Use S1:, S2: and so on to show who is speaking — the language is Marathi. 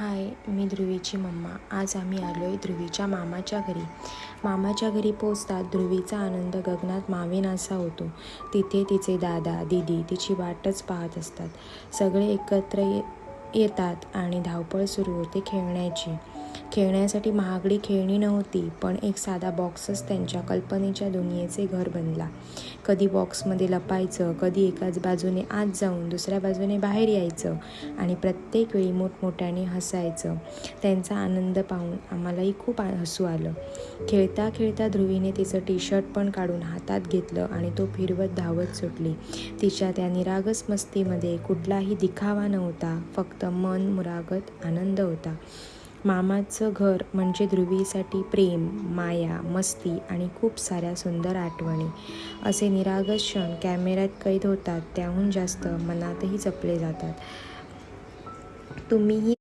S1: हाय, मी ध्रुवीची मम्मा. आज आम्ही आलो आहे ध्रुवीच्या मामाच्या घरी. मामाच्या घरी पोचतात ध्रुवीचा आनंद गगनात मावेनासा होतो. तिथे तिचे दादा दीदी तिची वाटच पाहत असतात. सगळे एकत्र येतात आणि धावपळ सुरू होते खेळण्याची. खेळण्यासाठी महागडी खेळणी नव्हती, पण एक साधा बॉक्सच त्यांच्या कल्पनेच्या दुनियेचे घर बनला. कधी बॉक्समध्ये लपायचं, कधी एकाच बाजूने आत जाऊन दुसऱ्या बाजूने बाहेर यायचं आणि प्रत्येक वेळी मोठमोठ्याने हसायचं. त्यांचा आनंद पाहून आम्हालाही खूप हसू आलं. खेळता खेळता ध्रुवीने तिचं टी-शर्ट पण काढून हातात घेतलं आणि तो फिरवत धावत सुटली. तिच्या त्या निरागस मस्तीमध्ये कुठलाही दिखावा नव्हता, फक्त मन मुरागत आनंद होता. मामाचं घर म्हणजे ध्रुवीसाठी प्रेम, माया, मस्ती आणि खूप साऱ्या सुंदर आठवणी. असे निरागस क्षण कॅमेऱ्यात कैद होतात, त्याहून जास्त मनातही जपले जातात. तुम्हीही